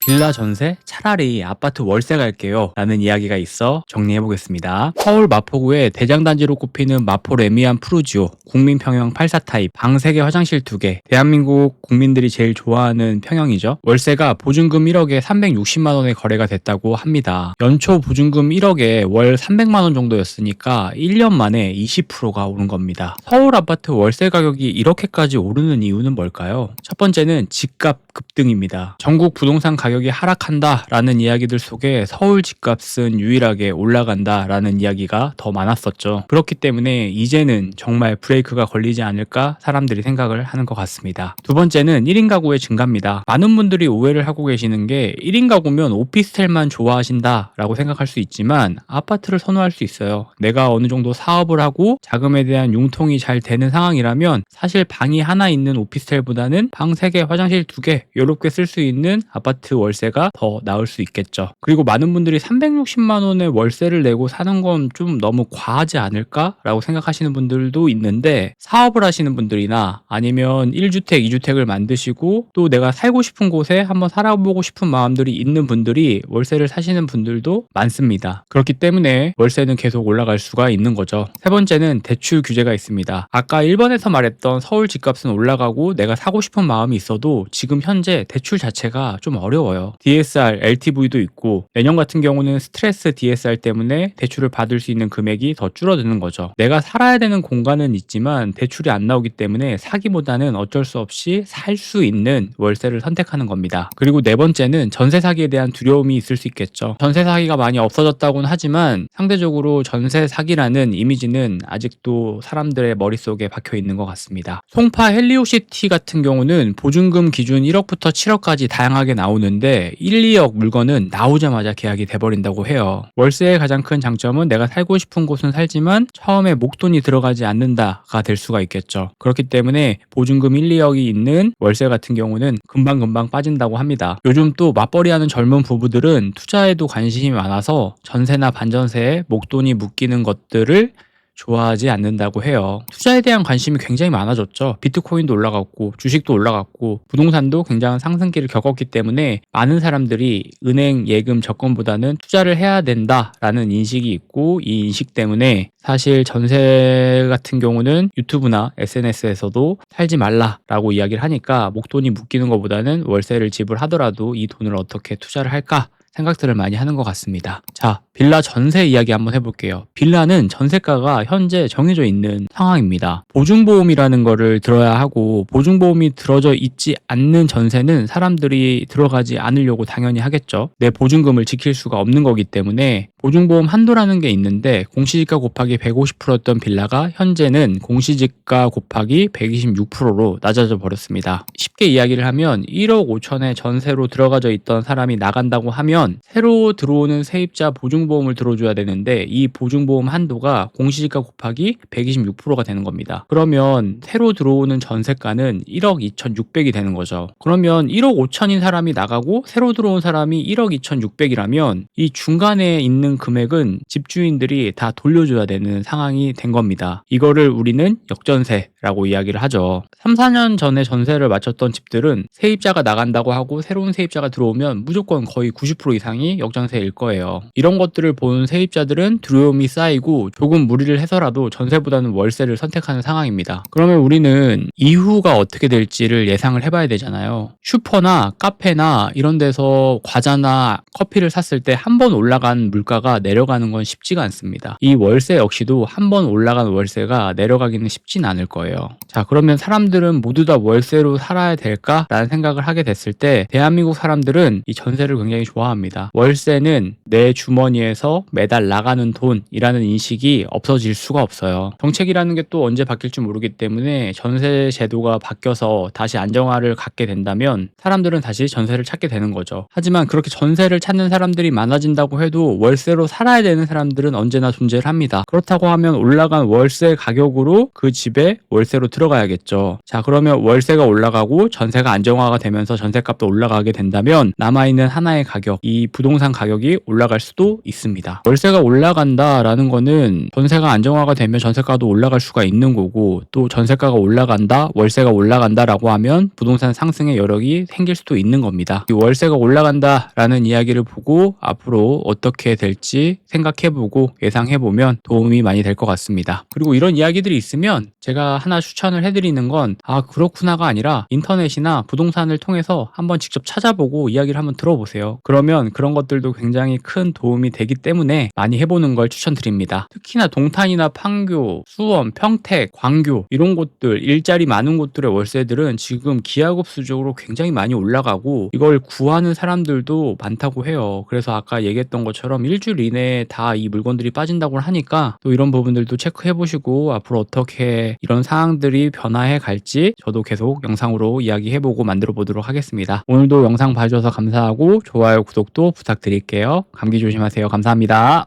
빌라 전세? 차라리 아파트 월세 갈게요 라는 이야기가 있어 정리해보겠습니다. 서울 마포구의 대장단지로 꼽히는 마포 레미안 푸르지오 국민평형 84 타입 방 3개 화장실 2개 대한민국 국민들이 제일 좋아하는 평형이죠. 월세가 보증금 1억에 360만원에 거래가 됐다고 합니다. 연초 보증금 1억에 월 300만원 정도였으니까 1년 만에 20%가 오른 겁니다. 서울 아파트 월세 가격이 이렇게까지 오르는 이유는 뭘까요? 첫 번째는 집값 급등입니다. 전국 부동산 가격이 하락한다라는 이야기들 속에 서울 집값은 유일하게 올라간다라는 이야기가 더 많았었죠. 그렇기 때문에 이제는 정말 브레이크가 걸리지 않을까 사람들이 생각을 하는 것 같습니다. 두 번째는 1인 가구의 증가입니다. 많은 분들이 오해를 하고 계시는 게 1인 가구면 오피스텔만 좋아하신다라고 생각할 수 있지만 아파트를 선호할 수 있어요. 내가 어느 정도 사업을 하고 자금에 대한 융통이 잘 되는 상황이라면 사실 방이 하나 있는 오피스텔보다는 방 3개, 화장실 2개 이렇게 쓸 수 있는 아파트 월세가 더 나을 수 있겠죠. 그리고 많은 분들이 360만 원의 월세를 내고 사는 건 좀 너무 과하지 않을까라고 생각하시는 분들도 있는데 사업을 하시는 분들이나 아니면 1주택, 2주택을 만드시고 또 내가 살고 싶은 곳에 한번 살아보고 싶은 마음들이 있는 분들이 월세를 사시는 분들도 많습니다. 그렇기 때문에 월세는 계속 올라갈 수가 있는 거죠. 세 번째는 대출 규제가 있습니다. 아까 1번에서 말했던 서울 집값은 올라가고 내가 사고 싶은 마음이 있어도 지금 현재 대출 자체가 좀 어려워요. DSR, LTV도 있고 내년 같은 경우는 스트레스 DSR 때문에 대출을 받을 수 있는 금액이 더 줄어드는 거죠. 내가 살아야 되는 공간은 있지만 대출이 안 나오기 때문에 사기보다는 어쩔 수 없이 살 수 있는 월세를 선택하는 겁니다. 그리고 네 번째는 전세 사기에 대한 두려움이 있을 수 있겠죠. 전세 사기가 많이 없어졌다고는 하지만 상대적으로 전세 사기라는 이미지는 아직도 사람들의 머릿속에 박혀 있는 것 같습니다. 송파 헬리오시티 같은 경우는 보증금 기준 1억부터 7억까지 다양하게 나오는데 1, 2억 물건은 나오자마자 계약이 돼버린다고 해요. 월세의 가장 큰 장점은 내가 살고 싶은 곳은 살지만 처음에 목돈이 들어가지 않는다가 될 수가 있겠죠. 그렇기 때문에 보증금 1, 2억이 있는 월세 같은 경우는 금방금방 빠진다고 합니다. 요즘 또 맞벌이하는 젊은 부부들은 투자에도 관심이 많아서 전세나 반전세에 목돈이 묶이는 것들을 좋아하지 않는다고 해요. 투자에 대한 관심이 굉장히 많아졌죠. 비트코인도 올라갔고 주식도 올라갔고 부동산도 굉장한 상승기를 겪었기 때문에 많은 사람들이 은행 예금 적금보다는 투자를 해야 된다라는 인식이 있고 이 인식 때문에 사실 전세 같은 경우는 유튜브나 SNS에서도 살지 말라라고 이야기를 하니까 목돈이 묶이는 것보다는 월세를 지불하더라도 이 돈을 어떻게 투자를 할까 생각들을 많이 하는 것 같습니다. 자, 빌라 전세 이야기 한번 해볼게요. 빌라는 전세가가 현재 정해져 있는 상황입니다. 보증보험이라는 거를 들어야 하고 보증보험이 들어져 있지 않는 전세는 사람들이 들어가지 않으려고 당연히 하겠죠. 내 보증금을 지킬 수가 없는 거기 때문에 보증보험 한도라는 게 있는데 공시지가 곱하기 150%였던 빌라가 현재는 공시지가 곱하기 126%로 낮아져 버렸습니다. 쉽게 이야기를 하면 1억 5천에 전세로 들어가져 있던 사람이 나간다고 하면 새로 들어오는 세입자 보증보험을 들어줘야 되는데 이 보증보험 한도가 공시지가 곱하기 126%가 되는 겁니다. 그러면 새로 들어오는 전세가는 1억 2,600이 되는 거죠. 그러면 1억 5천인 사람이 나가고 새로 들어온 사람이 1억 2,600이라면 이 중간에 있는 금액은 집주인들이 다 돌려줘야 되는 상황이 된 겁니다. 이거를 우리는 역전세라고 이야기를 하죠. 3, 4년 전에 전세를 마쳤던 집들은 세입자가 나간다고 하고 새로운 세입자가 들어오면 무조건 거의 90% 이상이 역전세일 거예요. 이런 것들을 본 세입자들은 두려움이 쌓이고 조금 무리를 해서라도 전세보다는 월세를 선택하는 상황입니다. 그러면 우리는 이후가 어떻게 될지를 예상을 해봐야 되잖아요. 슈퍼나 카페나 이런 데서 과자나 커피를 샀을 때 한 번 올라간 물가가 내려가는 건 쉽지가 않습니다. 이 월세 역시도 한 번 올라간 월세가 내려가기는 쉽진 않을 거예요. 자, 그러면 사람들은 모두 다 월세로 살아야 될까라는 생각을 하게 됐을 때 대한민국 사람들은 이 전세를 굉장히 좋아합니다. 월세는 내 주머니에서 매달 나가는 돈이라는 인식이 없어질 수가 없어요. 정책이라는 게 또 언제 바뀔지 모르기 때문에 전세 제도가 바뀌어서 다시 안정화를 갖게 된다면 사람들은 다시 전세를 찾게 되는 거죠. 하지만 그렇게 전세를 찾는 사람들이 많아진다고 해도 월세로 살아야 되는 사람들은 언제나 존재를 합니다. 그렇다고 하면 올라간 월세 가격으로 그 집에 월세로 들어가야겠죠. 자, 그러면 월세가 올라가고 전세가 안정화가 되면서 전세값도 올라가게 된다면 남아있는 하나의 가격, 이 부동산 가격이 올라갈 수도 있습니다. 있습니다. 월세가 올라간다라는 거는 전세가 안정화가 되면 전세가도 올라갈 수가 있는 거고, 또 전세가가 올라간다, 월세가 올라간다라고 하면 부동산 상승의 여력이 생길 수도 있는 겁니다. 이 월세가 올라간다라는 이야기를 보고 앞으로 어떻게 될지 생각해보고 예상해보면 도움이 많이 될 것 같습니다. 그리고 이런 이야기들이 있으면 제가 하나 추천을 해드리는 건 그렇구나가 아니라 인터넷이나 부동산을 통해서 한번 직접 찾아보고 이야기를 한번 들어보세요. 그러면 그런 것들도 굉장히 큰 도움이 되기 때문에 많이 해보는 걸 추천드립니다. 특히나 동탄이나 판교, 수원, 평택, 광교 이런 곳들, 일자리 많은 곳들의 월세들은 지금 기하급수적으로 굉장히 많이 올라가고 이걸 구하는 사람들도 많다고 해요. 그래서 아까 얘기했던 것처럼 일주일 이내에 다 이 물건들이 빠진다고 하니까 또 이런 부분들도 체크해보시고 앞으로 어떻게 이런 상황들이 변화해 갈지 저도 계속 영상으로 이야기해보고 만들어 보도록 하겠습니다. 오늘도 영상 봐주셔서 감사하고 좋아요, 구독도 부탁드릴게요. 감기 조심하세요. 감사합니다.